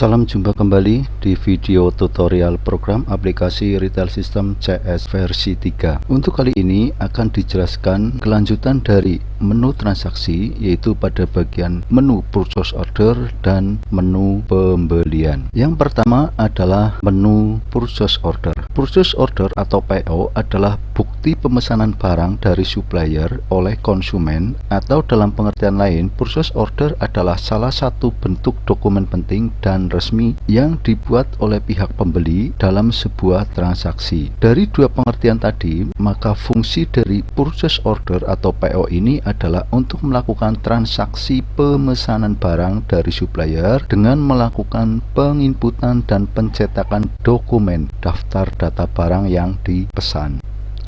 Salam jumpa kembali di video tutorial program aplikasi Retail System CS versi 3. Untuk kali ini akan dijelaskan kelanjutan dari menu transaksi, yaitu pada bagian menu purchase order dan menu pembelian. Yang pertama adalah menu purchase order. Purchase order atau PO adalah bukti pemesanan barang dari supplier oleh konsumen, atau dalam pengertian lain, purchase order adalah salah satu bentuk dokumen penting dan resmi yang dibuat oleh pihak pembeli dalam sebuah transaksi. Dari dua pengertian tadi, maka fungsi dari purchase order atau PO ini adalah untuk melakukan transaksi pemesanan barang dari supplier dengan melakukan penginputan dan pencetakan dokumen daftar data barang yang dipesan.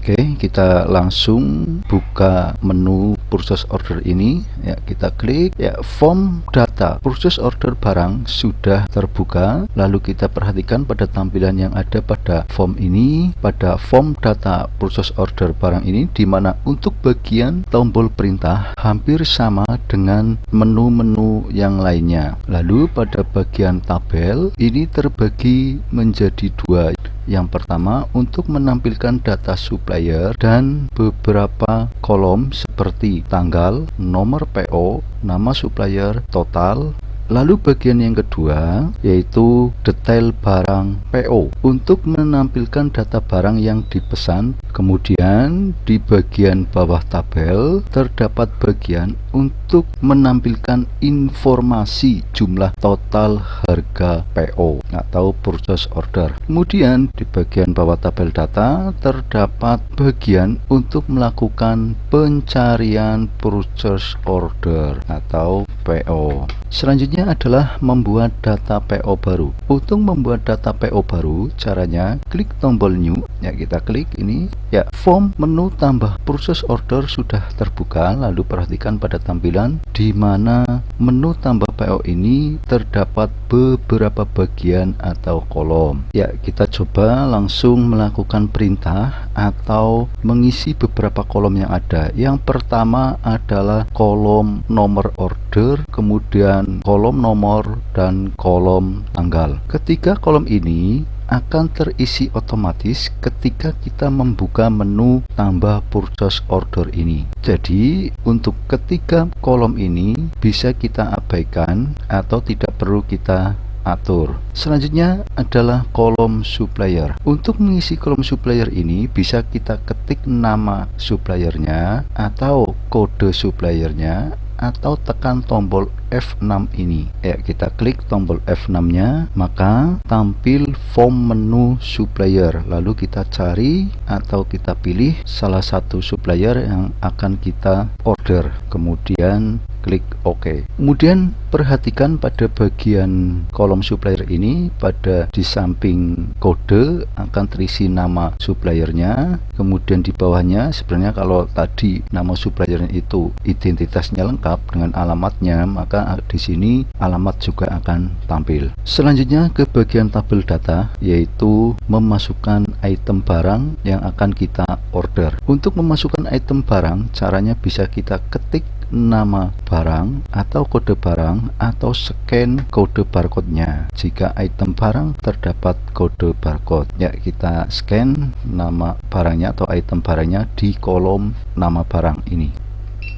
Oke, kita langsung buka menu purchase order ini. Ya, kita klik ya, form data purchase order barang sudah terbuka. Lalu kita perhatikan pada tampilan yang ada pada form ini, pada form data purchase order barang ini, di mana untuk bagian tombol perintah hampir sama dengan menu-menu yang lainnya. Lalu pada bagian tabel ini terbagi menjadi dua. Yang pertama untuk menampilkan data supplier dan beberapa kolom seperti tanggal, nomor PO, nama supplier, total. Lalu bagian yang kedua yaitu detail barang PO untuk menampilkan data barang yang dipesan. Kemudian di bagian bawah tabel terdapat bagian untuk menampilkan informasi jumlah total harga PO atau purchase order. Kemudian di bagian bawah tabel data terdapat bagian untuk melakukan pencarian purchase order atau PO. Selanjutnya adalah membuat data PO baru. Untuk membuat data PO baru, caranya klik tombol new. Ya, kita klik ini. Ya, form menu tambah purchase order sudah terbuka. Lalu perhatikan pada tampilan di mana menu tambah PO ini terdapat beberapa bagian atau kolom. Ya, kita coba langsung melakukan perintah atau mengisi beberapa kolom yang ada. Yang pertama adalah kolom nomor order, kemudian kolom nomor dan kolom tanggal. Ketiga kolom ini akan terisi otomatis ketika kita membuka menu tambah purchase order ini. Jadi untuk ketiga kolom ini bisa kita abaikan atau tidak perlu kita atur. Selanjutnya adalah kolom supplier. Untuk mengisi kolom supplier ini bisa kita ketik nama suppliernya atau kode suppliernya, atau tekan tombol F6 ini. Ya, kita klik tombol F6 nya, maka tampil form menu supplier. Lalu kita cari atau kita pilih salah satu supplier yang akan kita order, kemudian klik OK. Kemudian perhatikan pada bagian kolom supplier ini, pada di samping kode akan terisi nama suppliernya, kemudian di bawahnya sebenarnya kalau tadi nama suppliernya itu identitasnya lengkap dengan alamatnya, maka di sini alamat juga akan tampil. Selanjutnya ke bagian tabel data, yaitu memasukkan item barang yang akan kita order. Untuk memasukkan item barang, caranya bisa kita ketik nama barang atau kode barang atau scan kode barcode-nya. Jika item barang terdapat kode barcode, ya kita scan nama barangnya atau item barangnya di kolom nama barang ini.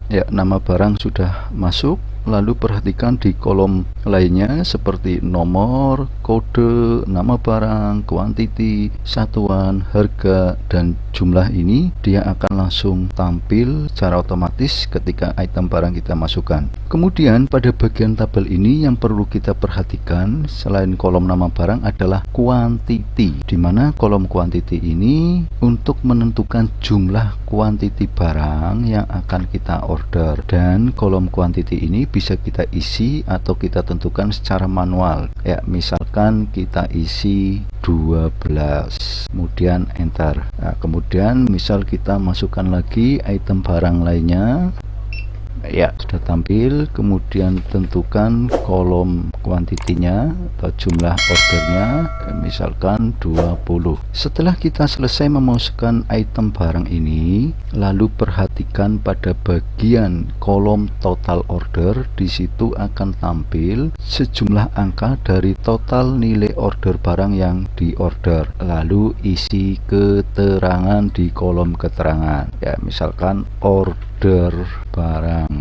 Ya, nama barang sudah masuk. Lalu perhatikan di kolom lainnya seperti nomor, kode, nama barang, kuantiti, satuan, harga, dan jumlah ini dia akan langsung tampil secara otomatis ketika item barang kita masukkan. Kemudian pada bagian tabel ini yang perlu kita perhatikan selain kolom nama barang adalah kuantiti, di mana kolom kuantiti ini untuk menentukan jumlah kuantiti barang yang akan kita order, dan kolom kuantiti ini bisa kita isi atau kita tentukan secara manual. Ya, misalkan kita isi 12, kemudian enter. Nah, kemudian misal kita masukkan lagi item barang lainnya. Ya, sudah tampil. Kemudian tentukan kolom kuantitinya atau jumlah ordernya, misalkan 20. Setelah kita selesai memasukkan item barang ini, lalu perhatikan pada bagian kolom total order. Di situ akan tampil sejumlah angka dari total nilai order barang yang diorder. Lalu isi keterangan di kolom keterangan. Ya, misalkan order barang.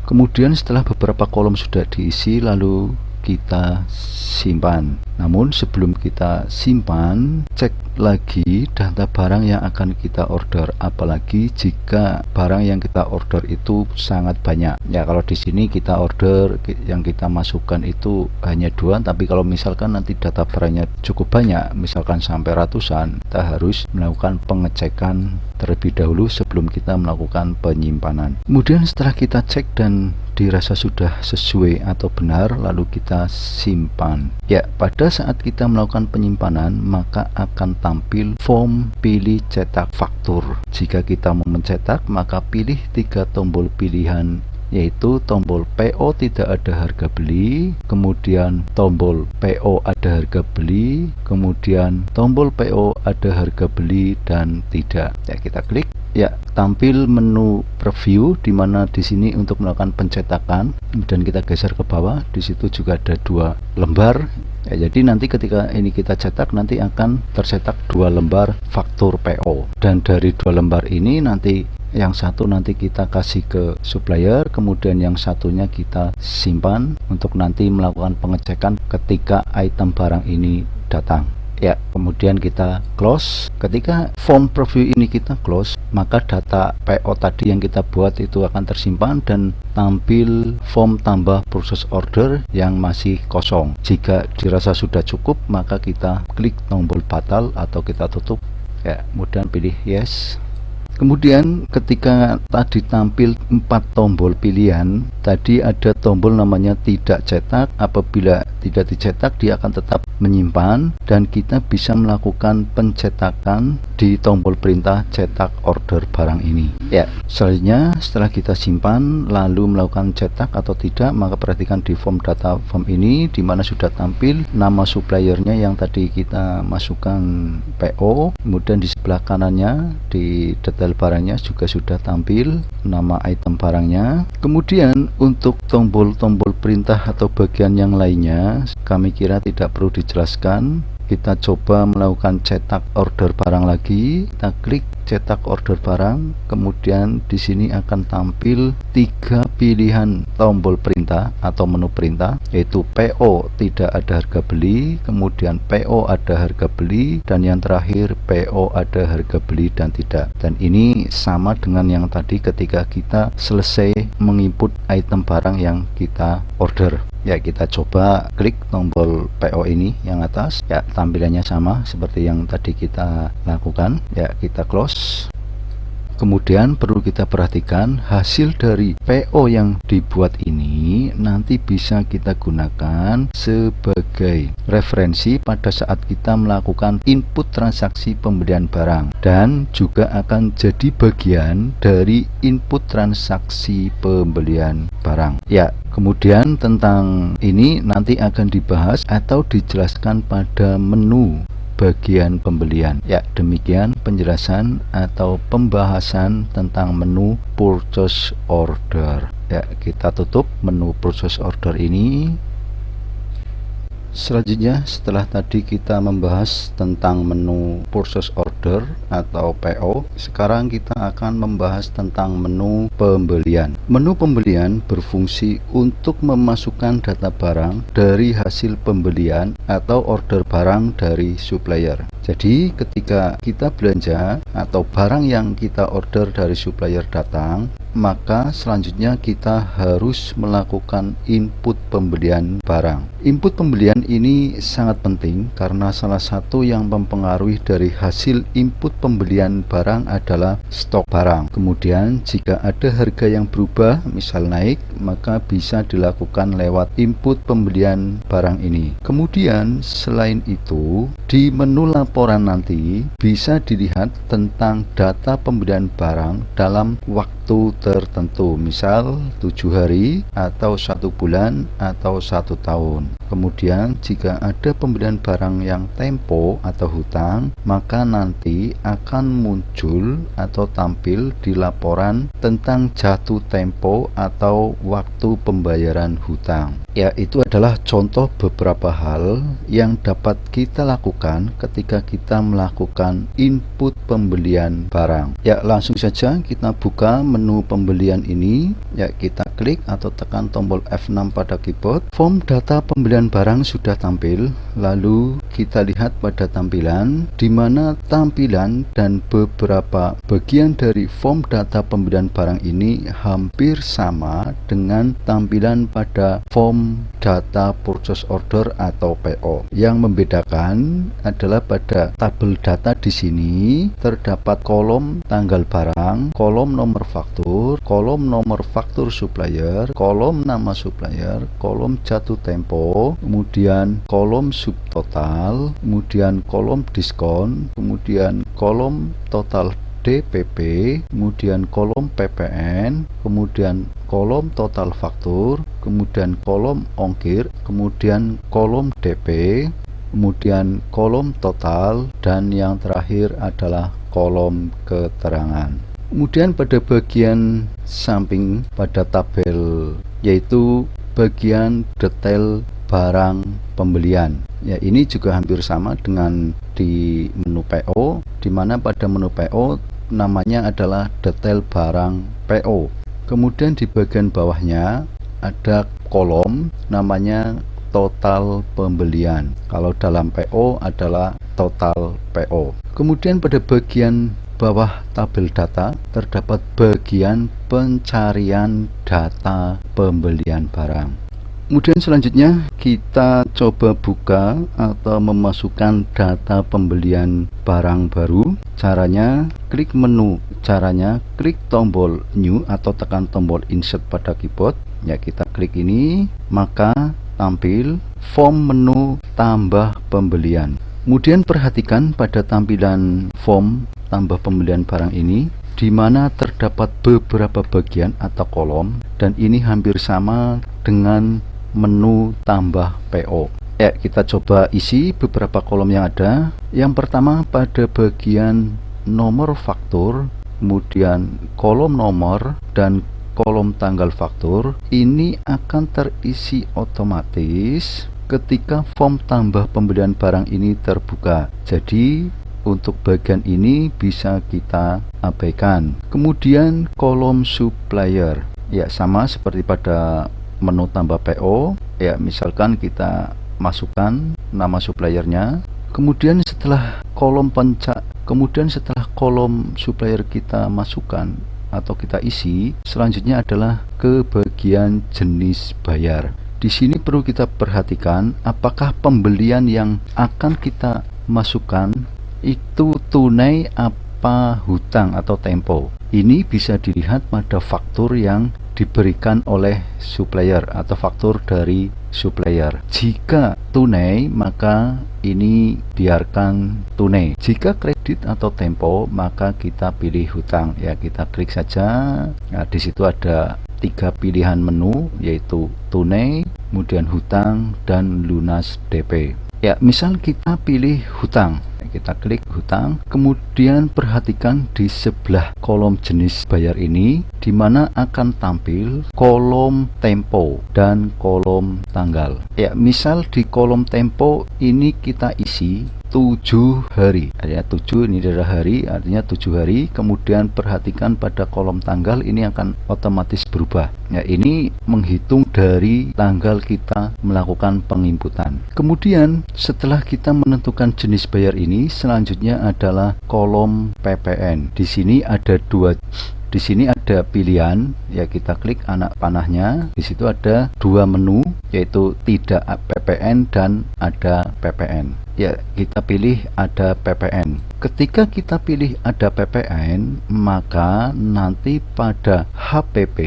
Kemudian setelah beberapa kolom sudah diisi, lalu kita simpan. Namun sebelum kita simpan, cek lagi data barang yang akan kita order, apalagi jika barang yang kita order itu sangat banyak. Ya, kalau di sini kita order yang kita masukkan itu hanya 2, tapi kalau misalkan nanti data barangnya cukup banyak, misalkan sampai ratusan, kita harus melakukan pengecekan terlebih dahulu sebelum kita melakukan penyimpanan. Kemudian setelah kita cek dan dirasa sudah sesuai atau benar, lalu kita simpan. Ya, pada saat kita melakukan penyimpanan, maka akan tampil form pilih cetak faktur. Jika kita mau mencetak, maka pilih 3 tombol pilihan, yaitu tombol PO tidak ada harga beli, kemudian tombol PO ada harga beli, kemudian tombol PO ada harga beli dan tidak. Ya, kita klik. Ya, tampil menu preview di mana di sini untuk melakukan pencetakan. Kemudian kita geser ke bawah, di situ juga ada 2 lembar. Ya, jadi nanti ketika ini kita cetak, nanti akan tercetak 2 lembar faktur PO. Dan dari 2 lembar ini nanti yang satu nanti kita kasih ke supplier, kemudian yang satunya kita simpan untuk nanti melakukan pengecekan ketika item barang ini datang. Ya, kemudian kita close. Ketika form preview ini kita close, maka data PO tadi yang kita buat itu akan tersimpan dan tampil form tambah proses order yang masih kosong. Jika dirasa sudah cukup, maka kita klik tombol batal atau kita tutup. Ya, kemudian pilih yes. Kemudian ketika tadi tampil 4 tombol pilihan, tadi ada tombol namanya tidak cetak. Apabila tidak dicetak, dia akan tetap menyimpan dan kita bisa melakukan pencetakan di tombol perintah cetak order barang ini. Ya, selanjutnya setelah kita simpan lalu melakukan cetak atau tidak, maka perhatikan di form data form ini di mana sudah tampil nama suppliernya yang tadi kita masukkan PO, kemudian di sebelah kanannya di detail barangnya juga sudah tampil nama item barangnya. Kemudian untuk tombol-tombol perintah atau bagian yang lainnya kami kira tidak perlu dijelaskan. Kita coba melakukan cetak order barang lagi. Kita klik cetak order barang, kemudian di sini akan tampil 3 pilihan tombol perintah atau menu perintah, yaitu PO tidak ada harga beli, kemudian PO ada harga beli, dan yang terakhir PO ada harga beli dan tidak. Dan ini sama dengan yang tadi ketika kita selesai menginput item barang yang kita order. Ya, kita coba klik tombol PO ini yang atas. Ya, tampilannya sama seperti yang tadi kita lakukan. Ya, kita close. Kemudian perlu kita perhatikan hasil dari PO yang dibuat ini nanti bisa kita gunakan sebagai referensi pada saat kita melakukan input transaksi pembelian barang dan juga akan jadi bagian dari input transaksi pembelian barang. Ya, kemudian tentang ini nanti akan dibahas atau dijelaskan pada menu bagian pembelian. Ya, demikian penjelasan atau pembahasan tentang menu purchase order. Ya, kita tutup menu purchase order ini. Selanjutnya, setelah tadi kita membahas tentang menu purchase order atau PO, sekarang kita akan membahas tentang menu pembelian. Menu pembelian berfungsi untuk memasukkan data barang dari hasil pembelian atau order barang dari supplier. Jadi ketika kita belanja atau barang yang kita order dari supplier datang, maka selanjutnya kita harus melakukan input pembelian barang. Input pembelian ini sangat penting karena salah satu yang mempengaruhi dari hasil input pembelian barang adalah stok barang. Kemudian jika ada harga yang berubah, misal naik, maka bisa dilakukan lewat input pembelian barang ini. Kemudian selain itu, di menu laporan nanti bisa dilihat tentang data pembelian barang dalam waktu waktu tertentu, misal 7 hari atau 1 bulan atau 1 tahun. Kemudian jika ada pembelian barang yang tempo atau hutang, maka nanti akan muncul atau tampil di laporan tentang jatuh tempo atau waktu pembayaran hutang. Ya, itu adalah contoh beberapa hal yang dapat kita lakukan ketika kita melakukan input pembelian barang. Ya, langsung saja kita buka menu pembelian ini. Ya, kita klik atau tekan tombol F6 pada keyboard. Form data pembelian barang sudah tampil. Lalu kita lihat pada tampilan, di mana tampilan dan beberapa bagian dari form data pembelian barang ini hampir sama dengan tampilan pada form data purchase order atau PO. Yang membedakan adalah pada tabel data di sini terdapat kolom tanggal barang, kolom nomor faktur, kolom nomor faktur supplier, kolom nama supplier, kolom jatuh tempo, kemudian kolom subtotal, kemudian kolom diskon, kemudian kolom total DPP, kemudian kolom PPN, kemudian kolom total faktur, kemudian kolom ongkir, kemudian kolom DP, kemudian kolom total, dan yang terakhir adalah kolom keterangan. Kemudian pada bagian samping pada tabel, yaitu bagian detail barang pembelian. Ya, ini juga hampir sama dengan di menu PO, di mana pada menu PO namanya adalah detail barang PO. Kemudian di bagian bawahnya ada kolom namanya total pembelian. Kalau dalam PO adalah total PO. Kemudian pada bagian bawah tabel data terdapat bagian pencarian data pembelian barang. Kemudian selanjutnya kita coba buka atau memasukkan data pembelian barang baru. Caranya klik menu, caranya klik tombol new atau tekan tombol insert pada keyboard. Ya, kita klik ini, maka tampil form menu tambah pembelian. Kemudian perhatikan pada tampilan form tambah pembelian barang ini, di mana terdapat beberapa bagian atau kolom, dan ini hampir sama dengan menu tambah PO. Ya, kita coba isi beberapa kolom yang ada. Yang pertama pada bagian nomor faktur, kemudian kolom nomor dan kolom tanggal faktur, ini akan terisi otomatis ketika form tambah pembelian barang ini terbuka. Jadi untuk bagian ini bisa kita abaikan. Kemudian kolom supplier, ya sama seperti pada menu tambah PO. Ya, misalkan kita masukkan nama suppliernya, kemudian setelah kolom supplier kita masukkan atau kita isi, selanjutnya adalah ke bagian jenis bayar. Di sini perlu kita perhatikan apakah pembelian yang akan kita masukkan itu tunai apa hutang atau tempo. Ini bisa dilihat pada faktur yang diberikan oleh supplier atau faktur dari supplier. Jika tunai, maka ini biarkan tunai. Jika kredit atau tempo, maka kita pilih hutang. Ya, kita klik saja. Nah, di situ ada 3 pilihan menu, yaitu tunai, kemudian hutang, dan lunas DP. Ya, misal kita pilih hutang. Kita klik hutang, kemudian perhatikan di sebelah kolom jenis bayar ini, di mana akan tampil kolom tempo dan kolom tanggal. Ya, misal di kolom tempo ini kita isi 7 hari. Artinya 7 ini adalah hari, artinya 7 hari. Kemudian perhatikan pada kolom tanggal ini akan otomatis berubah. Ya, ini menghitung dari tanggal kita melakukan penginputan. Kemudian setelah kita menentukan jenis bayar ini, selanjutnya adalah kolom PPN. Di sini ada pilihan, ya kita klik anak panahnya. Di situ ada 2 menu, yaitu tidak PPN dan ada PPN. Ya, kita pilih ada PPN. Ketika kita pilih ada PPN, maka nanti pada HPP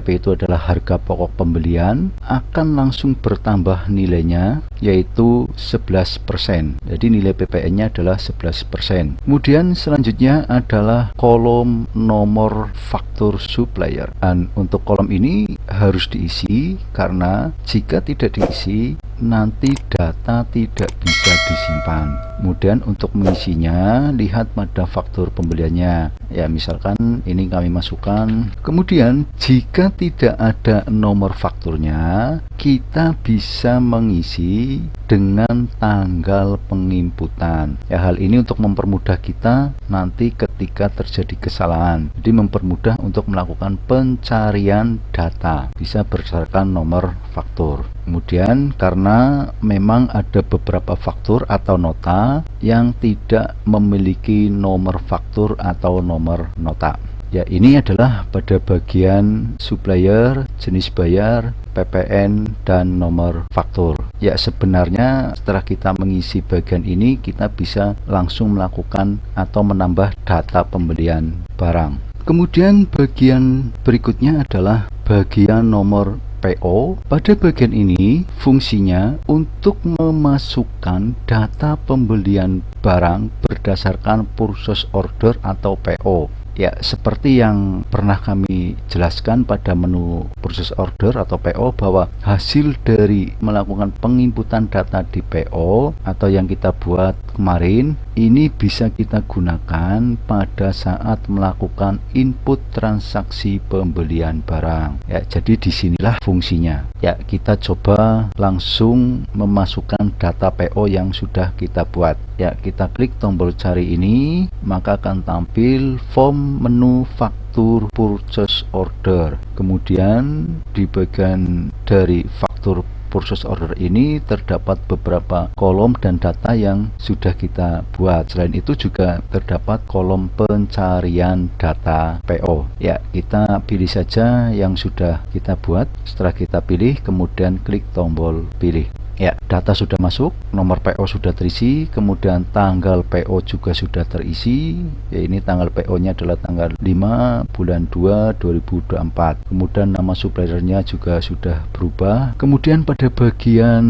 itu adalah harga pokok pembelian, akan langsung bertambah nilainya, yaitu 11%. Jadi nilai PPN-nya adalah 11%. Kemudian selanjutnya adalah kolom nomor faktur supplier. Dan untuk kolom ini harus diisi, karena jika tidak diisi, nanti data tidak bisa disimpan. Kemudian untuk mengisinya, lihat pada faktur pembeliannya. Ya, misalkan ini kami masukkan. Kemudian jika tidak ada nomor fakturnya, kita bisa mengisi dengan tanggal penginputan. Ya, hal ini untuk mempermudah kita nanti ketika terjadi kesalahan. Jadi mempermudah untuk melakukan pencarian data, bisa berdasarkan nomor faktur. Kemudian karena memang ada beberapa faktur atau nota yang tidak memiliki nomor faktur atau nomor nota. Ya, ini adalah pada bagian supplier, jenis bayar, PPN, dan nomor faktur. Ya, sebenarnya setelah kita mengisi bagian ini, kita bisa langsung melakukan atau menambah data pembelian barang. Kemudian bagian berikutnya adalah bagian nomor PO. Pada bagian ini fungsinya untuk memasukkan data pembelian barang berdasarkan purchase order atau PO. Ya, seperti yang pernah kami jelaskan pada menu purchase order atau PO, bahwa hasil dari melakukan penginputan data di PO atau yang kita buat kemarin, ini bisa kita gunakan pada saat melakukan input transaksi pembelian barang. Ya, jadi disinilah fungsinya. Ya, kita coba langsung memasukkan data PO yang sudah kita buat. Ya, kita klik tombol cari ini, maka akan tampil form menu faktur purchase order. Kemudian di bagian dari faktur purchase order ini terdapat beberapa kolom dan data yang sudah kita buat. Selain itu juga terdapat kolom pencarian data PO. Ya, kita pilih saja yang sudah kita buat. Setelah kita pilih, kemudian klik tombol pilih. Ya, data sudah masuk, nomor PO sudah terisi, kemudian tanggal PO juga sudah terisi. Ya, ini tanggal PO-nya adalah tanggal 5 bulan 2 2024. Kemudian nama suppliernya juga sudah berubah. Kemudian pada bagian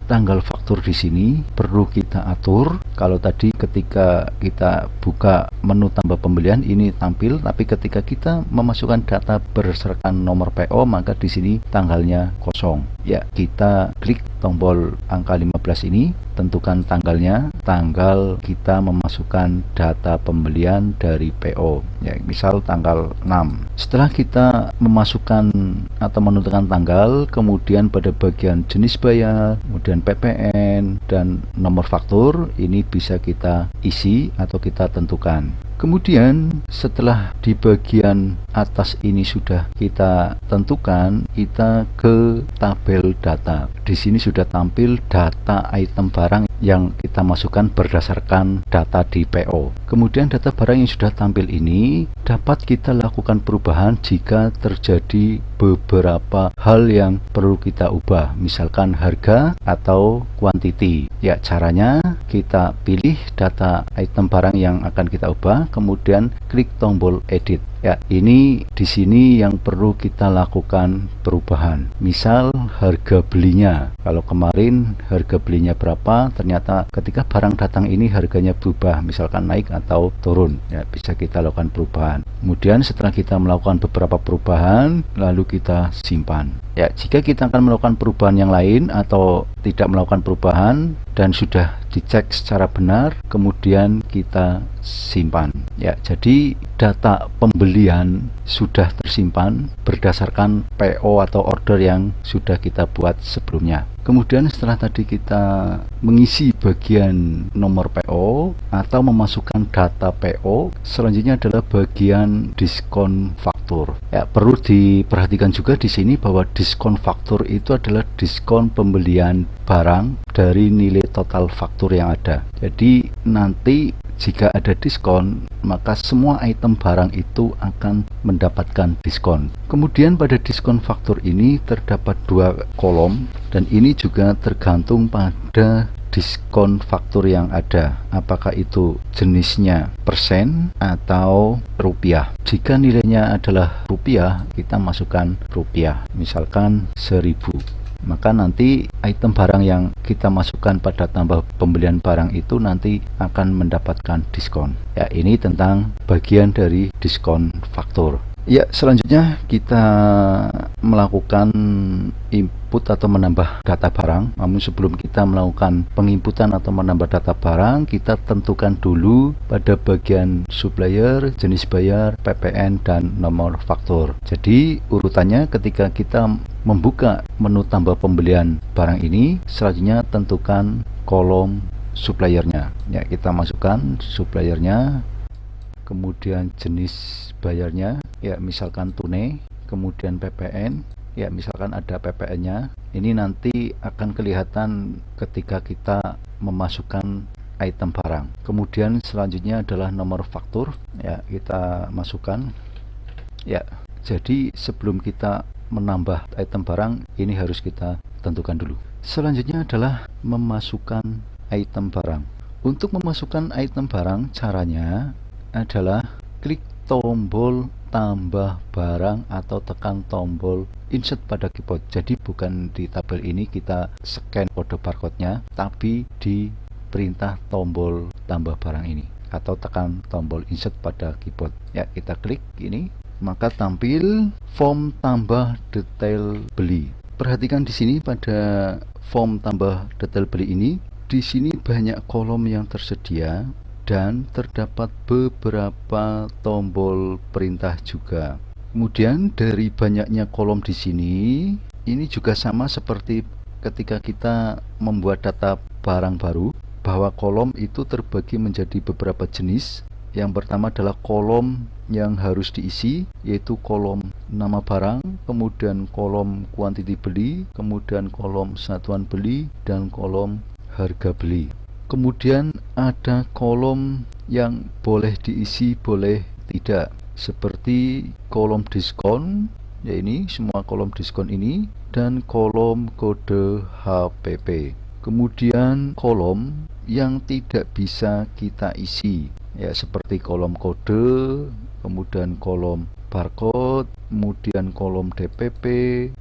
tanggal faktur di sini perlu kita atur. Kalau tadi ketika kita buka menu tambah pembelian ini tampil, tapi ketika kita memasukkan data berdasarkan nomor PO, maka di sini tanggalnya kosong. Ya, kita klik tombol angka 15 ini, tentukan tanggalnya, tanggal kita memasukkan data pembelian dari PO. Ya, misal tanggal 6. Setelah kita memasukkan atau menentukan tanggal, kemudian pada bagian jenis bayar, kemudian PPN, dan nomor faktur, ini bisa kita isi atau kita tentukan. Kemudian setelah di bagian atas ini sudah kita tentukan, kita ke tabel data. Di sini sudah tampil data item barang yang kita masukkan berdasarkan data di PO. Kemudian data barang yang sudah tampil ini dapat kita lakukan perubahan jika terjadi beberapa hal yang perlu kita ubah, misalkan harga atau quantity. Ya, caranya kita pilih data item barang yang akan kita ubah, kemudian klik tombol edit. Ya, ini di sini yang perlu kita lakukan perubahan. Misal harga belinya. Kalau kemarin harga belinya berapa, ternyata ketika barang datang ini harganya berubah, misalkan naik atau turun. Ya, bisa kita lakukan perubahan. Kemudian setelah kita melakukan beberapa perubahan, lalu kita simpan. Ya, jika kita akan melakukan perubahan yang lain atau tidak melakukan perubahan dan sudah dicek secara benar, kemudian kita simpan. Ya, jadi data pembelian sudah tersimpan berdasarkan PO atau order yang sudah kita buat sebelumnya. Kemudian setelah tadi kita mengisi bagian nomor PO atau memasukkan data PO, selanjutnya adalah bagian diskon faktur. Ya, perlu diperhatikan juga di sini bahwa diskon faktur itu adalah diskon pembelian barang dari nilai total faktur yang ada. Jadi nanti jika ada diskon, maka semua item barang itu akan mendapatkan diskon. Kemudian pada diskon faktur ini terdapat dua kolom, dan ini juga tergantung pada diskon faktur yang ada, apakah itu jenisnya persen atau rupiah. Jika nilainya adalah rupiah, kita masukkan rupiah, misalkan 1000. Maka nanti item barang yang kita masukkan pada tambah pembelian barang itu nanti akan mendapatkan diskon. Ya, ini tentang bagian dari diskon faktur. Ya, selanjutnya kita melakukan input atau menambah data barang. Namun sebelum kita melakukan penginputan atau menambah data barang, kita tentukan dulu pada bagian supplier, jenis bayar, PPN, dan nomor faktur. Jadi urutannya ketika kita membuka menu tambah pembelian barang ini, selanjutnya tentukan kolom suppliernya. Ya, kita masukkan suppliernya, kemudian jenis bayarnya, ya misalkan tunai, kemudian PPN, ya misalkan ada PPN-nya. Ini nanti akan kelihatan ketika kita memasukkan item barang. Kemudian selanjutnya adalah nomor faktur, ya kita masukkan. Ya, jadi sebelum kita menambah item barang, ini harus kita tentukan dulu. Selanjutnya adalah memasukkan item barang. Untuk memasukkan item barang, caranya adalah klik tombol tambah barang atau tekan tombol insert pada keyboard. Jadi bukan di tabel ini kita scan kode barcode-nya, tapi di perintah tombol tambah barang ini atau tekan tombol insert pada keyboard. Ya, kita klik ini, maka tampil form tambah detail beli. Perhatikan di sini pada form tambah detail beli ini, di sini banyak kolom yang tersedia dan terdapat beberapa tombol perintah juga. Kemudian dari banyaknya kolom di sini, ini juga sama seperti ketika kita membuat data barang baru, bahwa kolom itu terbagi menjadi beberapa jenis. Yang pertama adalah kolom yang harus diisi, yaitu kolom nama barang, kemudian kolom kuantiti beli, kemudian kolom satuan beli, dan kolom harga beli. Kemudian ada kolom yang boleh diisi, boleh tidak, seperti kolom diskon, ya ini semua kolom diskon ini, dan kolom kode HPP. Kemudian kolom yang tidak bisa kita isi, ya seperti kolom kode, kemudian kolom barcode, kemudian kolom DPP,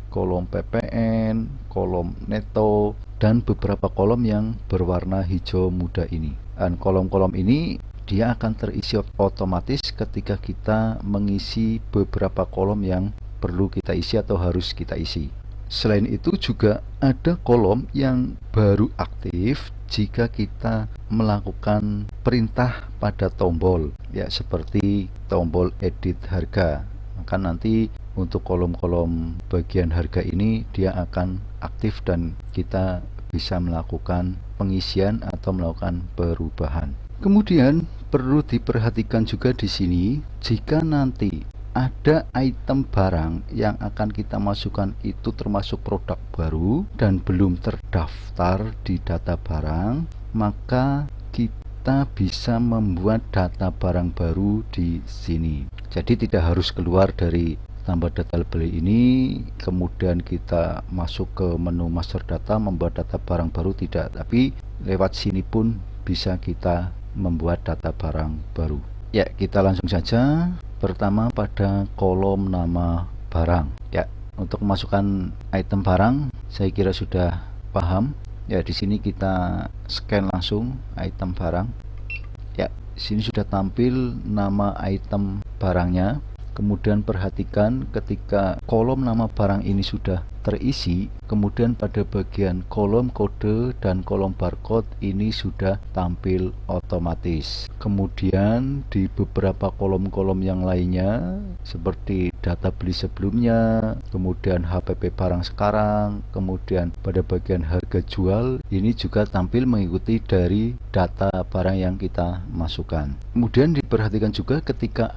kolom PPN, kolom neto, dan beberapa kolom yang berwarna hijau muda ini. Dan kolom-kolom ini dia akan terisi otomatis ketika kita mengisi beberapa kolom yang perlu kita isi atau harus kita isi. Selain itu juga ada kolom yang baru aktif jika kita melakukan perintah pada tombol, ya seperti tombol edit harga. Maka nanti untuk kolom-kolom bagian harga ini dia akan aktif dan kita bisa melakukan pengisian atau melakukan perubahan. Kemudian perlu diperhatikan juga di sini, jika nanti ada item barang yang akan kita masukkan itu termasuk produk baru dan belum terdaftar di data barang, maka kita bisa membuat data barang baru di sini. Jadi tidak harus keluar dari tambah detail beli ini, kemudian kita masuk ke menu master data membuat data barang baru, tidak, tapi lewat sini pun bisa kita membuat data barang baru. Ya, kita langsung saja. Pertama pada kolom nama barang. Ya, untuk memasukkan item barang saya kira sudah paham. Ya, di sini kita scan langsung item barang. Ya, di sini sudah tampil nama item barangnya. Kemudian perhatikan ketika kolom nama barang ini sudah terisi, kemudian pada bagian kolom kode dan kolom barcode ini sudah tampil otomatis. Kemudian di beberapa kolom-kolom yang lainnya seperti data beli sebelumnya, kemudian HPP barang sekarang, kemudian pada bagian harga jual ini juga tampil mengikuti dari data barang yang kita masukkan. Kemudian diperhatikan juga ketika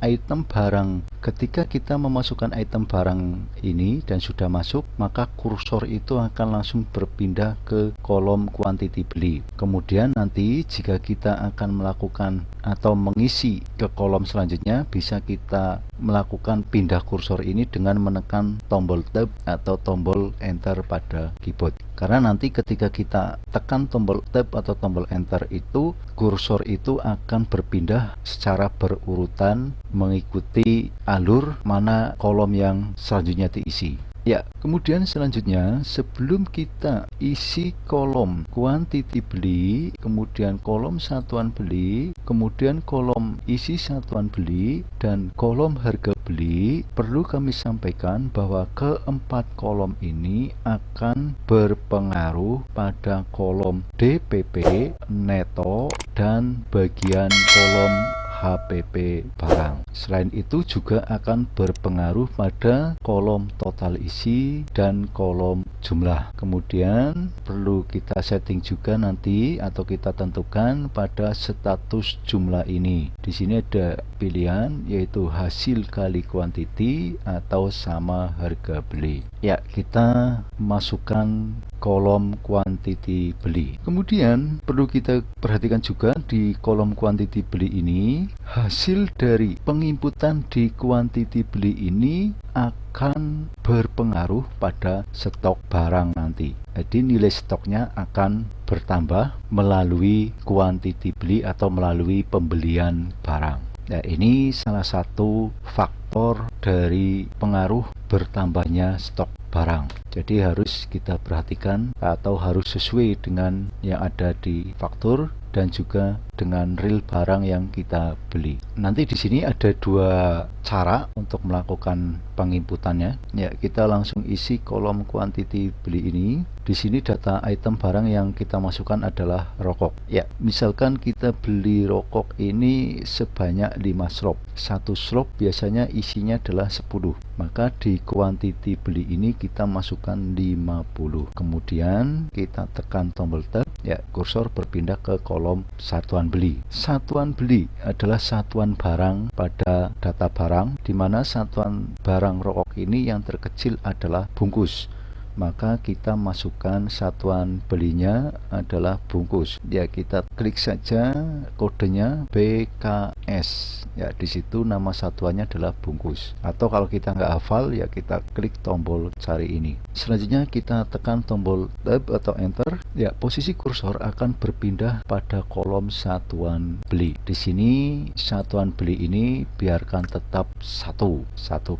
kita memasukkan item barang ini dan sudah masuk, maka maka kursor itu akan langsung berpindah ke kolom kuantiti beli. Kemudian nanti jika kita akan melakukan atau mengisi ke kolom selanjutnya, bisa kita melakukan pindah kursor ini dengan menekan tombol tab atau tombol enter pada keyboard. Karena nanti ketika kita tekan tombol tab atau tombol enter itu, kursor itu akan berpindah secara berurutan mengikuti alur mana kolom yang selanjutnya diisi. Ya, kemudian selanjutnya sebelum kita isi kolom kuantiti beli, kemudian kolom satuan beli, kemudian kolom isi satuan beli, dan kolom harga beli, perlu kami sampaikan bahwa keempat kolom ini akan berpengaruh pada kolom DPP, neto, dan bagian kolom HPP barang. Selain itu juga akan berpengaruh pada kolom total isi dan kolom jumlah. Kemudian perlu kita setting juga nanti atau kita tentukan pada status jumlah ini. Di sini ada pilihan yaitu hasil kali kuantiti atau sama harga beli. Ya, kita masukkan kolom kuantiti beli. Kemudian perlu kita perhatikan juga di kolom kuantiti beli ini, hasil dari penginputan di kuantiti beli ini akan berpengaruh pada stok barang nanti. Jadi nilai stoknya akan bertambah melalui kuantiti beli atau melalui pembelian barang. Nah, ini salah satu faktor dari pengaruh bertambahnya stok barang. Jadi harus kita perhatikan atau harus sesuai dengan yang ada di faktur dan juga dengan real barang yang kita beli. Nanti di sini ada dua cara untuk melakukan penginputannya. Ya, kita langsung isi kolom kuantiti beli ini. Di sini data item barang yang kita masukkan adalah rokok. Ya, misalkan kita beli rokok ini sebanyak 5 slop. Satu slop biasanya isinya adalah 10. Maka di kuantiti beli ini kita masukkan 50. Kemudian kita tekan tombol tab. Ya, kursor berpindah ke kolom satuan beli. Satuan beli adalah satuan barang pada data barang, di mana satuan barang rokok ini yang terkecil adalah bungkus. Maka kita masukkan satuan belinya adalah bungkus. Ya, kita klik saja kodenya BKS. Ya, di situ nama satuannya adalah bungkus. Atau kalau kita nggak hafal, ya kita klik tombol cari ini. Selanjutnya kita tekan tombol tab atau enter. Ya, posisi kursor akan berpindah pada kolom satuan beli. Di sini satuan beli ini biarkan tetap satu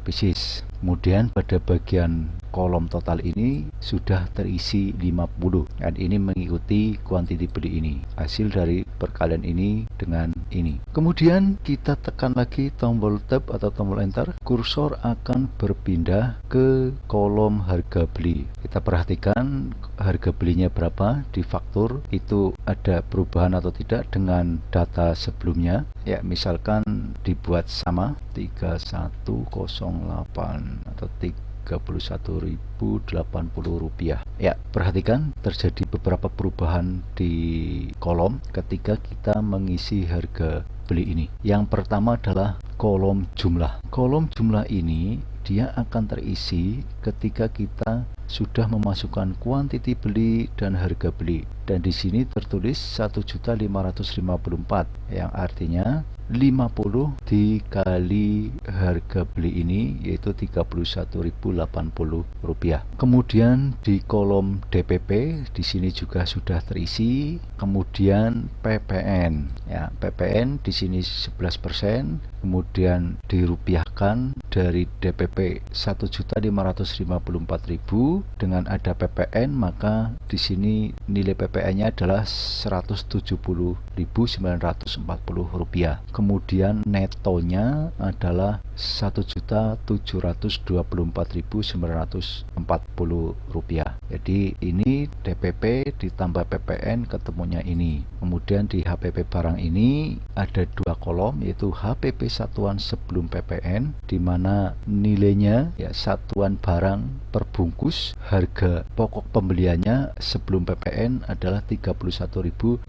pieces. Kemudian pada bagian kolom total ini sudah terisi 50 dan ini mengikuti kuantiti beli ini, hasil dari perkalian ini dengan ini. Kemudian kita tekan lagi tombol tab atau tombol enter, kursor akan berpindah ke kolom harga beli. Kita perhatikan harga belinya berapa di faktur, itu ada perubahan atau tidak dengan data sebelumnya. Ya, misalkan dibuat sama 3108 atau 31.080 rupiah. Ya, perhatikan terjadi beberapa perubahan di kolom ketika kita mengisi harga beli ini. Yang pertama adalah kolom jumlah. Kolom jumlah ini dia akan terisi ketika kita sudah memasukkan kuantiti beli dan harga beli. Dan di sini tertulis 1.554 yang artinya 50 dikali harga beli ini yaitu 31.080 rupiah. Kemudian di kolom DPP di sini juga sudah terisi. Kemudian PPN. Ya, PPN di sini 11%, kemudian dirupiahkan dari DPP 1.554.000 dengan ada PPN, maka di sini nilai PPN-nya adalah 170.940 rupiah. Kemudian netonya adalah 1.724.940 rupiah. Jadi ini DPP ditambah PPN ketemunya ini. Kemudian di HPP barang ini ada dua kolom yaitu HPP satuan sebelum PPN, di mana nilainya ya satuan barang per bungkus, harga pokok pembeliannya sebelum PPN adalah adalah Rp31.080.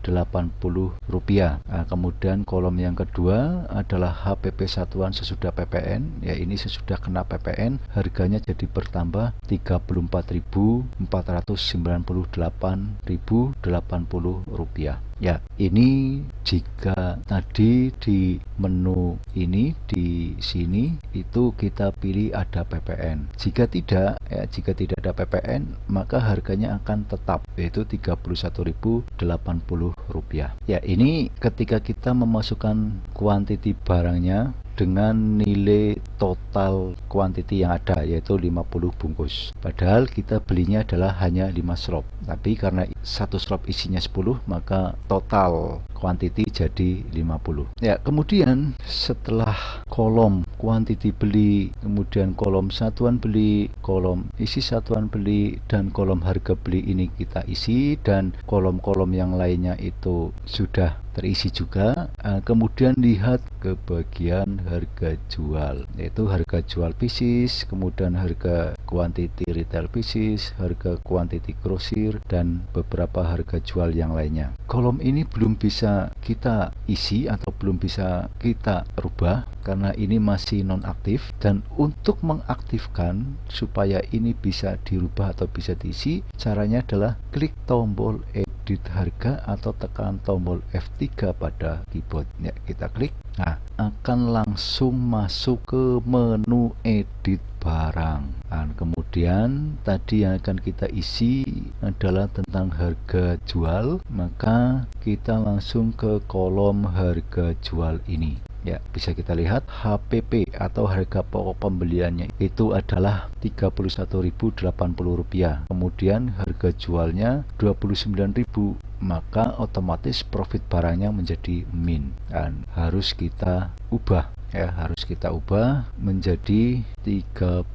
Nah, kemudian kolom yang kedua adalah HPP satuan sesudah PPN, ya ini sesudah kena PPN harganya jadi bertambah Rp34.498.080. Ya, ini jika tadi di menu ini di sini itu kita pilih ada PPN. Jika tidak, ya jika tidak ada PPN, maka harganya akan tetap yaitu Rp31.080. Ya, ini ketika kita memasukkan kuantiti barangnya dengan nilai total kuantiti yang ada yaitu 50 bungkus. Padahal kita belinya adalah hanya 5 slop. Tapi karena satu slop isinya 10, maka total kuantiti jadi 50. Ya, kemudian setelah kolom kuantiti beli, kemudian kolom satuan beli, kolom isi satuan beli, dan kolom harga beli ini kita isi, dan kolom-kolom yang lainnya itu sudah terisi juga. Kemudian lihat ke bagian harga jual, yaitu harga jual pieces, kemudian harga kuantiti retail pieces, harga kuantiti grosir, dan beberapa harga jual yang lainnya. Kolom ini belum bisa kita isi atau belum bisa kita rubah karena ini masih nonaktif, dan untuk mengaktifkan supaya ini bisa dirubah atau bisa diisi, caranya adalah klik tombol edit harga atau tekan tombol F3 pada keyboard. Ya, kita klik. Nah, akan langsung masuk ke menu edit barang. Dan kemudian tadi yang akan kita isi adalah tentang harga jual, maka kita langsung ke kolom harga jual ini. Ya, bisa kita lihat HPP atau harga pokok pembeliannya itu adalah Rp31.080. Kemudian harga jualnya Rp29.000, maka otomatis profit barangnya menjadi min, dan harus kita ubah. Ya, harus kita ubah menjadi 34.000.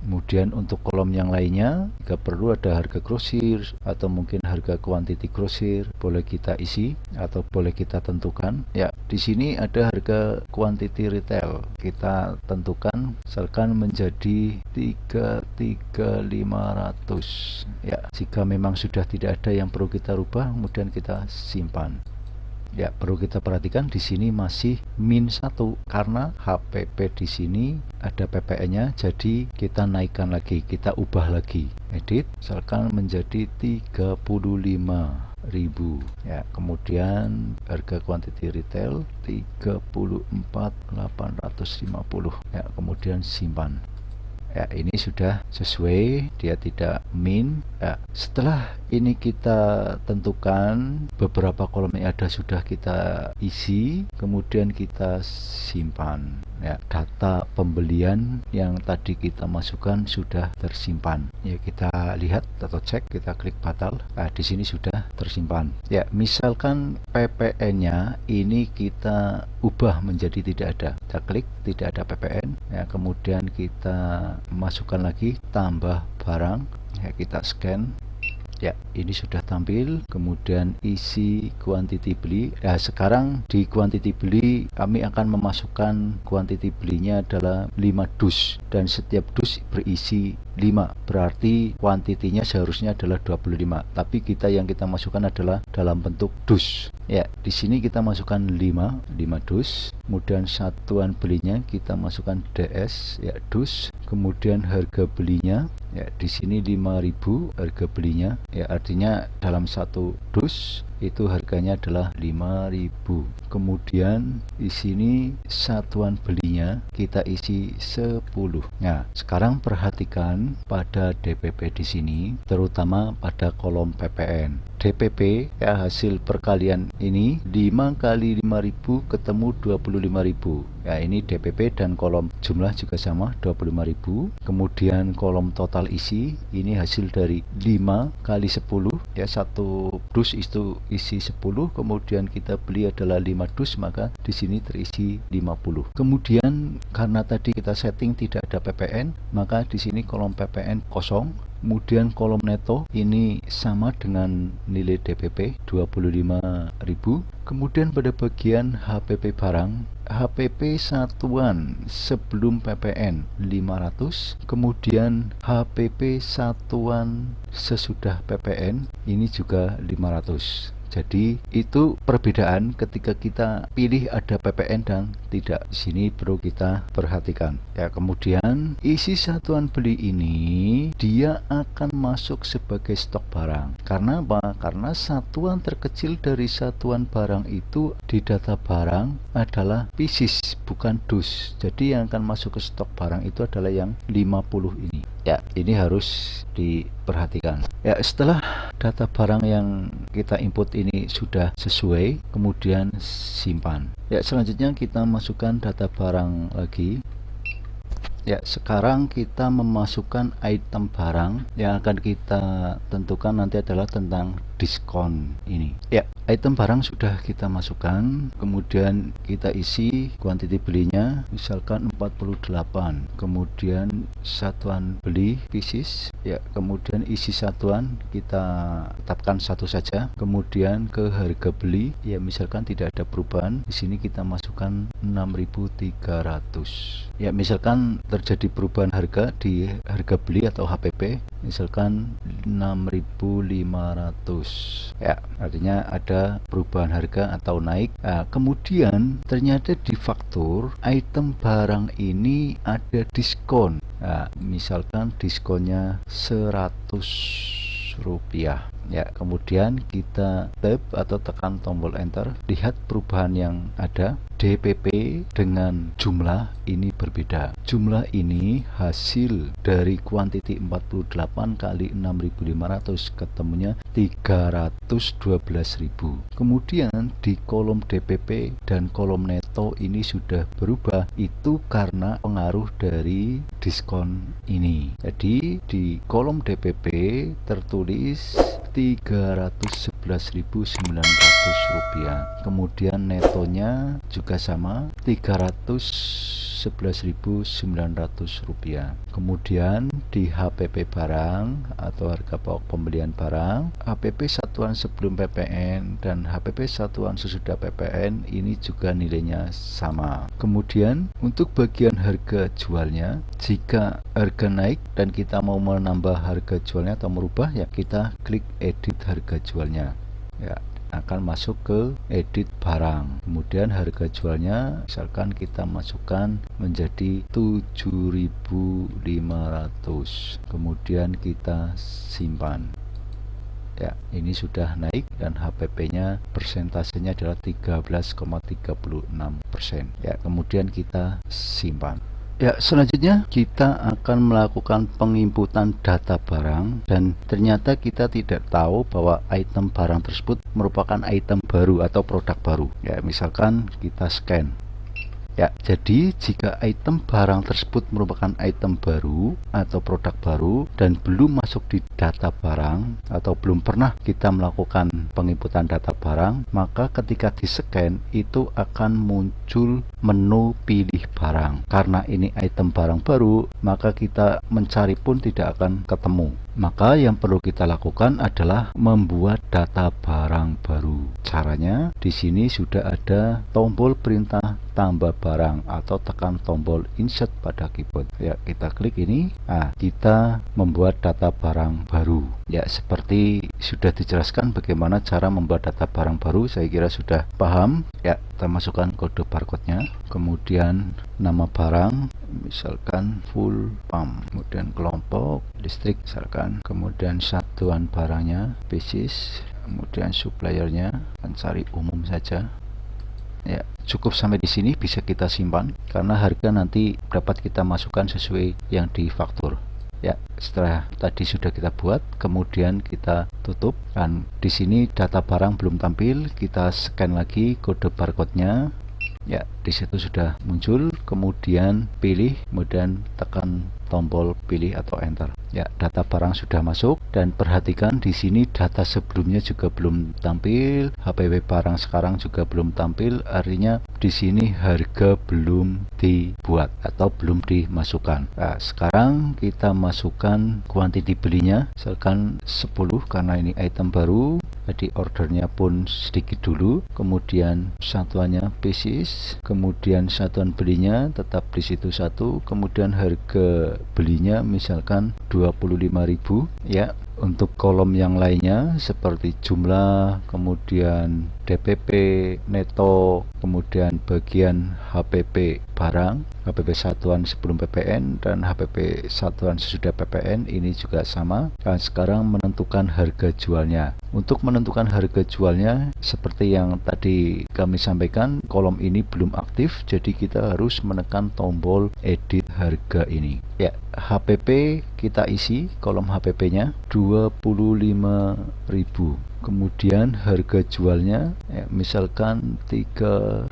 Kemudian untuk kolom yang lainnya, jika perlu ada harga grosir atau mungkin harga kuantiti grosir, boleh kita isi atau boleh kita tentukan. Ya, di sini ada harga kuantiti retail. Kita tentukan misalkan menjadi 33.500. Ya, jika memang sudah tidak ada yang perlu kita rubah, kemudian kita simpan. Ya, perlu kita perhatikan di sini masih min 1 karena HPP di sini ada PPN-nya, jadi kita naikkan lagi, kita ubah lagi. Edit misalkan menjadi 35.000. Ya, kemudian harga kuantiti retail 34.850. Ya, kemudian simpan. Ya, ini sudah sesuai, dia tidak min. Ya, setelah ini kita tentukan beberapa kolom yang ada sudah kita isi, kemudian kita simpan. Ya, data pembelian yang tadi kita masukkan sudah tersimpan. Ya, kita lihat atau cek, kita klik batal. Nah, di sini sudah tersimpan. Ya, misalkan PPN-nya ini kita ubah menjadi tidak ada. Kita klik tidak ada PPN. Ya, kemudian kita masukkan lagi tambah barang. Ya, kita scan. Ya, ini sudah tampil. Kemudian isi kuantiti beli. Ya, sekarang di kuantiti beli kami akan memasukkan kuantiti belinya adalah 5 dus, dan setiap dus berisi 5. Berarti kuantitinya seharusnya adalah 25. Tapi yang kita masukkan adalah dalam bentuk dus. Ya, di sini kita masukkan 5 dus. Kemudian satuan belinya kita masukkan DS, ya dus. Kemudian harga belinya, ya di sini 5.000 harga belinya. Ya, artinya dalam satu dus itu harganya adalah 5.000. Kemudian di sini satuan belinya kita isi 10. Nah, sekarang perhatikan pada DPP di sini, terutama pada kolom PPN. DPP ya, hasil perkalian ini 5 kali 5.000 ketemu 25.000. Ya, ini DPP, dan kolom jumlah juga sama 25.000. Kemudian kolom total isi ini hasil dari 5 kali 10, ya satu dus itu isi 10, kemudian kita beli adalah 5 dus, maka di sini terisi 50. Kemudian karena tadi kita setting tidak ada PPN, maka di sini kolom PPN kosong. Kemudian kolom neto ini sama dengan nilai DPP 25.000. Kemudian pada bagian HPP barang HPP satuan sebelum PPN 500, kemudian HPP satuan sesudah PPN ini juga 500. Jadi itu perbedaan ketika kita pilih ada PPN dan tidak. Di sini perlu kita perhatikan. Ya, kemudian isi satuan beli ini dia akan masuk sebagai stok barang. Karena apa? Karena satuan terkecil dari satuan barang itu di data barang adalah pieces, bukan dus. Jadi yang akan masuk ke stok barang itu adalah yang 50 ini. Ya, ini harus diperhatikan. Ya, setelah data barang yang kita input ini sudah sesuai, kemudian simpan. Ya, selanjutnya kita masukkan data barang lagi. Ya, sekarang kita memasukkan item barang yang akan kita tentukan nanti adalah tentang diskon ini. Ya, item barang sudah kita masukkan, kemudian kita isi kuantiti belinya, misalkan 48, kemudian satuan beli pieces, ya, kemudian isi satuan kita tetapkan satu saja, kemudian ke harga beli, ya, misalkan tidak ada perubahan, di sini kita masukkan 6.300. Ya, misalkan terjadi perubahan harga di harga beli atau HPP, misalkan 6.500. Ya, artinya ada perubahan harga atau naik. Nah, kemudian ternyata di faktur item barang ini ada diskon. Nah, misalkan diskonnya 100 rupiah. Ya, kemudian kita tab atau tekan tombol enter, lihat perubahan yang ada. DPP dengan jumlah ini berbeda. Jumlah ini hasil dari kuantiti 48 kali 6.500, ketemunya 312.000. Kemudian di kolom DPP dan kolom neto ini sudah berubah. Itu karena pengaruh dari diskon ini. Jadi di kolom DPP tertulis 311.900 rupiah. Kemudian netonya juga sama, 311.900 rupiah. Kemudian di HPP barang atau harga pokok pembelian barang, HPP satuan sebelum PPN dan HPP satuan sesudah PPN ini juga nilainya sama. Kemudian untuk bagian harga jualnya, jika harga naik dan kita mau menambah harga jualnya atau merubah, ya kita klik edit harga jualnya. Ya, akan masuk ke edit barang. Kemudian harga jualnya misalkan kita masukkan menjadi 7.500. Kemudian kita simpan. Ya, ini sudah naik dan HPP-nya persentasenya adalah 13,36%. Ya, kemudian kita simpan. Ya, selanjutnya kita akan melakukan penginputan data barang dan ternyata kita tidak tahu bahwa item barang tersebut merupakan item baru atau produk baru. Ya, misalkan kita scan. Ya, jadi jika item barang tersebut merupakan item baru atau produk baru dan belum masuk di data barang atau belum pernah kita melakukan penginputan data barang, maka ketika di-scan itu akan muncul menu pilih barang. Karena ini item barang baru, maka kita mencari pun tidak akan ketemu. Maka yang perlu kita lakukan adalah membuat data barang baru. Caranya di sini sudah ada tombol perintah tambah barang atau tekan tombol insert pada keyboard. Ya, kita klik ini. Nah, kita membuat data barang baru. Ya, seperti sudah dijelaskan bagaimana cara membuat data barang baru, saya kira sudah paham. Ya, kita masukkan kode barcode-nya, kemudian nama barang, misalkan full pump, kemudian kelompok listrik misalkan, kemudian satuan barangnya pieces, kemudian suppliernya akan cari umum saja. Ya, cukup sampai di sini, bisa kita simpan karena harga nanti dapat kita masukkan sesuai yang di faktur. Ya, setelah tadi sudah kita buat, kemudian kita tutup dan di sini data barang belum tampil, kita scan lagi kode barcode-nya. Ya, di situ sudah muncul, kemudian pilih, kemudian tekan tombol pilih atau enter. Ya, data barang sudah masuk dan perhatikan di sini data sebelumnya juga belum tampil, HPP barang sekarang juga belum tampil, artinya di sini harga belum dibuat atau belum dimasukkan. Nah, sekarang kita masukkan kuantiti belinya, misalkan 10 karena ini item baru. Tadi ordernya pun sedikit dulu, kemudian satuannya pieces, kemudian satuan belinya tetap di situ satu, kemudian harga belinya misalkan 25.000 ya. Untuk kolom yang lainnya seperti jumlah, kemudian DPP, neto, kemudian bagian HPP barang, HPP satuan sebelum PPN dan HPP satuan sesudah PPN ini juga sama. Dan sekarang menentukan harga jualnya. Untuk menentukan harga jualnya seperti yang tadi kami sampaikan, kolom ini belum aktif, jadi kita harus menekan tombol edit harga ini. Ya, HPP kita isi kolom HPP-nya 25.000. Kemudian harga jualnya ya, misalkan 30.000.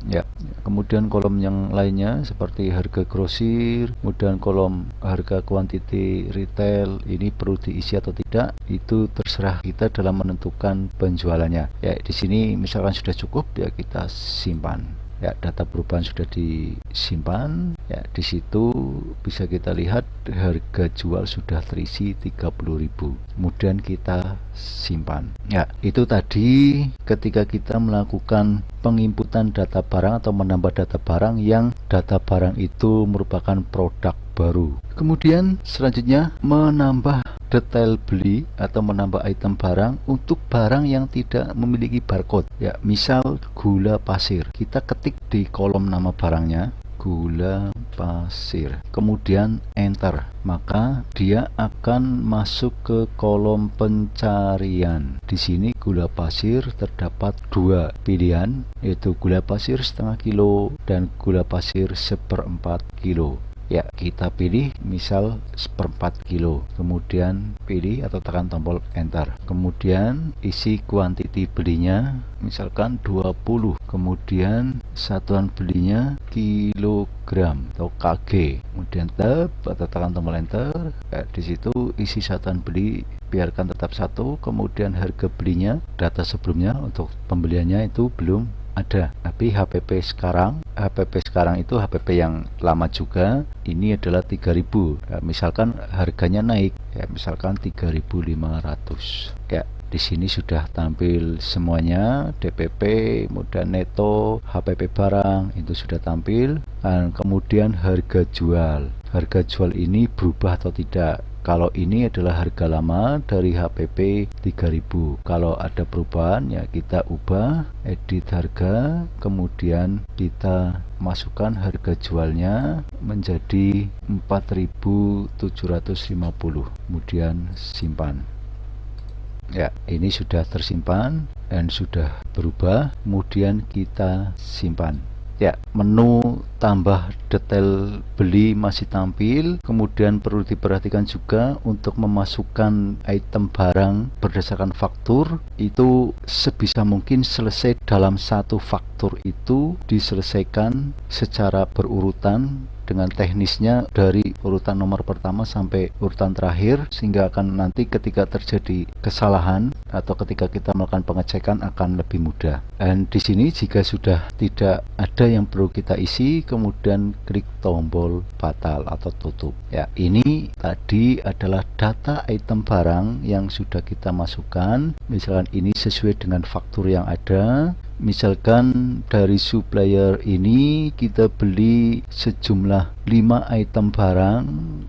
Ya, kemudian kolom yang lainnya seperti harga grosir, kemudian kolom harga kuantiti retail ini perlu diisi atau tidak, itu terserah kita dalam menentukan penjualannya. Ya, di sini misalkan sudah cukup ya kita simpan. Ya, data perubahan sudah disimpan. Ya, di situ bisa kita lihat harga jual sudah terisi 30.000. Kemudian kita simpan. Ya, itu tadi ketika kita melakukan penginputan data barang atau menambah data barang yang data barang itu merupakan produk baru. Kemudian selanjutnya menambah detail beli atau menambah item barang untuk barang yang tidak memiliki barcode. Ya, misal gula pasir. Kita ketik di kolom nama barangnya gula pasir. Kemudian enter. Maka dia akan masuk ke kolom pencarian. Di sini gula pasir terdapat dua pilihan, yaitu gula pasir setengah kilo dan gula pasir 1/4 kilo. Ya, kita pilih misal 1/4 kilo, kemudian pilih atau tekan tombol enter. Kemudian isi kuantiti belinya misalkan 20, kemudian satuan belinya kilogram atau kg. Kemudian tab atau tekan tombol enter. Ya, di situ isi satuan beli biarkan tetap satu, kemudian harga belinya data sebelumnya untuk pembeliannya itu belum ada, tapi HPP sekarang itu HPP yang lama juga, ini adalah 3.000. Ya, misalkan harganya naik ya, misalkan 3.500. Ya, di sini sudah tampil semuanya, DPP, kemudian neto, HPP barang itu sudah tampil. Dan kemudian harga jual. Harga jual ini berubah atau tidak? Kalau ini adalah harga lama dari HPP 3.000. Kalau ada perubahan ya kita ubah, edit harga, kemudian kita masukkan harga jualnya menjadi 4.750. Kemudian simpan. Ya, ini sudah tersimpan dan sudah berubah. Kemudian kita simpan. Ya, menu tambah detail beli masih tampil. Kemudian perlu diperhatikan juga untuk memasukkan item barang berdasarkan faktur itu sebisa mungkin selesai dalam satu faktur itu diselesaikan secara berurutan dengan teknisnya dari urutan nomor pertama sampai urutan terakhir, sehingga akan nanti ketika terjadi kesalahan atau ketika kita melakukan pengecekan akan lebih mudah. Dan di sini jika sudah tidak ada yang perlu kita isi, kemudian klik tombol batal atau tutup. Ya, ini tadi adalah data item barang yang sudah kita masukkan. Misalkan ini sesuai dengan faktur yang ada. Misalkan dari supplier ini kita beli sejumlah 5 item barang,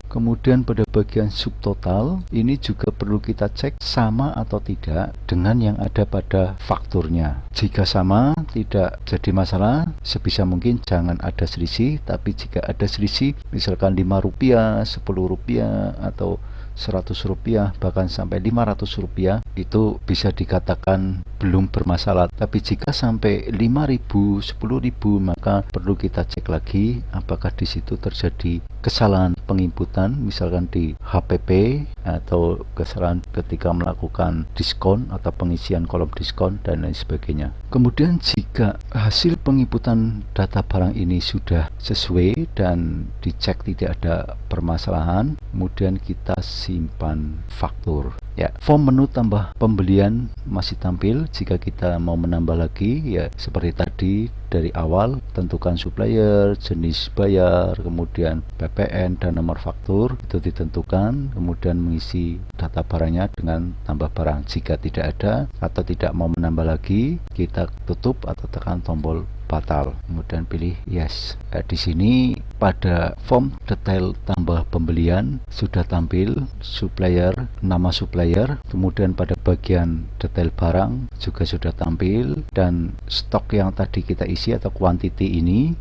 kemudian pada bagian subtotal ini juga perlu kita cek sama atau tidak dengan yang ada pada fakturnya. Jika sama, tidak jadi masalah, sebisa mungkin jangan ada selisih. Tapi jika ada selisih, misalkan Rp5, Rp10 atau Rp100, bahkan sampai Rp500, itu bisa dikatakan belum bermasalah. Tapi jika sampai Rp5.000, Rp10.000, maka perlu kita cek lagi apakah di situ terjadi kesalahan penginputan, misalkan di HPP, atau kesalahan ketika melakukan diskon atau pengisian kolom diskon dan lain sebagainya. Kemudian jika hasil penginputan data barang ini sudah sesuai dan dicek tidak ada permasalahan, kemudian kita simpan faktur. Ya, form menu tambah pembelian masih tampil. Jika kita mau menambah lagi, ya seperti tadi dari awal, tentukan supplier, jenis bayar, kemudian PPN dan nomor faktur itu ditentukan, kemudian mengisi data barangnya dengan tambah barang. Jika tidak ada atau tidak mau menambah lagi, kita tutup atau tekan tombol batal, kemudian pilih yes. Di sini pada form detail tambah pembelian sudah tampil supplier, nama supplier, kemudian pada bagian detail barang juga sudah tampil, dan stok yang tadi kita isi atau quantity ini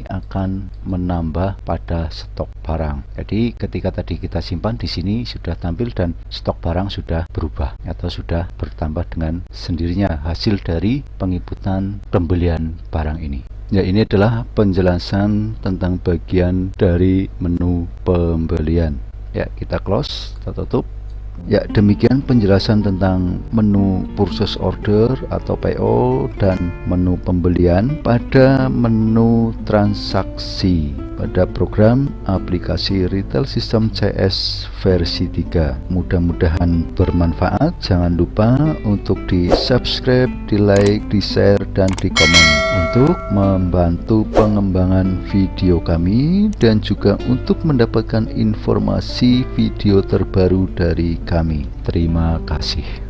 akan menambah pada stok barang. Jadi ketika tadi kita simpan, di sini sudah tampil dan stok barang sudah berubah atau sudah bertambah dengan sendirinya hasil dari penginputan pembelian barang ini. Ya, ini adalah penjelasan tentang bagian dari menu pembelian. Ya, kita close, kita tutup. Ya, demikian penjelasan tentang menu purchase order atau PO dan menu pembelian pada menu transaksi pada program aplikasi Retail System CS versi 3. Mudah-mudahan bermanfaat. Jangan lupa untuk di subscribe, di like, di share, dan di komen untuk membantu pengembangan video kami dan juga untuk mendapatkan informasi video terbaru dari kami. Terima kasih.